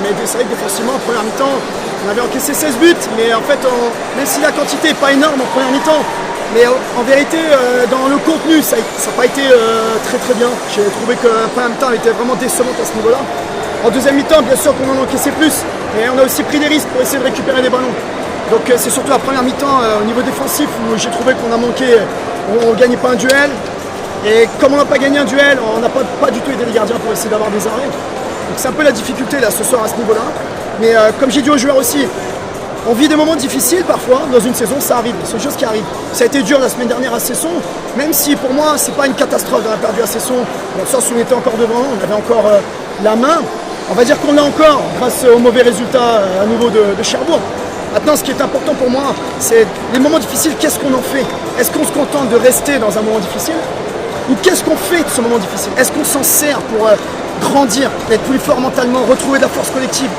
Mais c'est vrai que défensivement, en première mi-temps, on avait encaissé 16 buts, mais en fait, même si la quantité n'est pas énorme en première mi-temps, mais en vérité, dans le contenu, ça n'a pas été très très bien. J'ai trouvé que la première mi-temps était vraiment décevante à ce niveau-là. En deuxième mi-temps, bien sûr qu'on en encaissait plus, mais on a aussi pris des risques pour essayer de récupérer des ballons. Donc c'est surtout la première mi-temps au niveau défensif où j'ai trouvé qu'on a manqué, on ne gagnait pas un duel. Et comme on n'a pas gagné un duel, on n'a pas du tout aidé les gardiens pour essayer d'avoir des arrêts. Donc c'est un peu la difficulté là ce soir à ce niveau-là. Mais comme j'ai dit aux joueurs aussi, on vit des moments difficiles parfois dans une saison, ça arrive, c'est une chose qui arrive. Ça a été dur la semaine dernière à Cesson, même si pour moi c'est pas une catastrophe d'avoir perdu à Cesson, dans le sens où on était encore devant, on avait encore la main. On va dire qu'on l'a encore grâce aux mauvais résultats à nouveau de Cherbourg. Maintenant, ce qui est important pour moi, c'est les moments difficiles, qu'est-ce qu'on en fait? Est-ce qu'on se contente de rester dans un moment difficile? Ou qu'est-ce qu'on fait de ce moment difficile? Est-ce qu'on s'en sert pour grandir, être plus fort mentalement, retrouver de la force collective?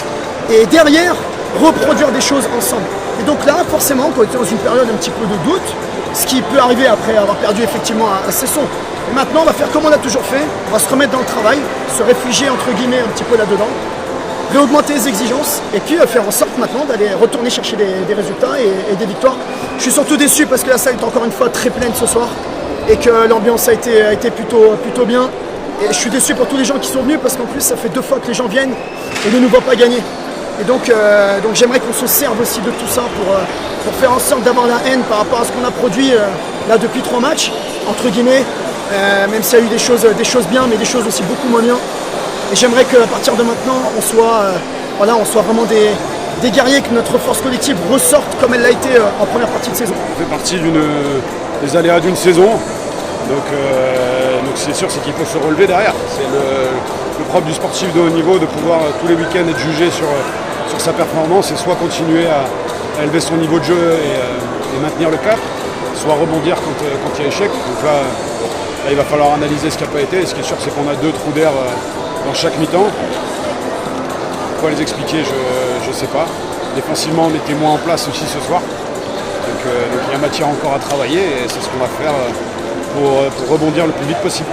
Et derrière, reproduire des choses ensemble. Et donc là, forcément, quand on était dans une période un petit peu de doute, ce qui peut arriver après avoir perdu effectivement à Cesson. Et maintenant, on va faire comme on a toujours fait, on va se remettre dans le travail, se réfugier entre guillemets un petit peu là-dedans, réaugmenter les exigences et puis faire en sorte maintenant d'aller retourner chercher des résultats et des victoires. Je suis surtout déçu parce que la salle est encore une fois très pleine ce soir et que l'ambiance a été plutôt bien. Et je suis déçu pour tous les gens qui sont venus parce qu'en plus ça fait 2 fois que les gens viennent et ne nous voient pas gagner. Et donc j'aimerais qu'on se serve aussi de tout ça pour faire en sorte d'avoir la haine par rapport à ce qu'on a produit là depuis 3 matchs, entre guillemets, même s'il y a eu des choses bien, mais des choses aussi beaucoup moins bien. Et j'aimerais qu'à partir de maintenant, on soit vraiment des guerriers, que notre force collective ressorte comme elle l'a été en première partie de saison. On fait partie des aléas d'une saison, donc c'est sûr, c'est qu'il faut se relever derrière. C'est le propre du sportif de haut niveau de pouvoir tous les week-ends être jugé sur sa performance et soit continuer à élever son niveau de jeu et maintenir le cap, soit rebondir quand il y a échec. Donc là, il va falloir analyser ce qui n'a pas été. Et ce qui est sûr, c'est qu'on a 2 trous d'air dans chaque mi-temps. Pourquoi les expliquer, je ne sais pas. Défensivement, on était moins en place aussi ce soir. Donc il y a matière encore à travailler et c'est ce qu'on va faire pour rebondir le plus vite possible.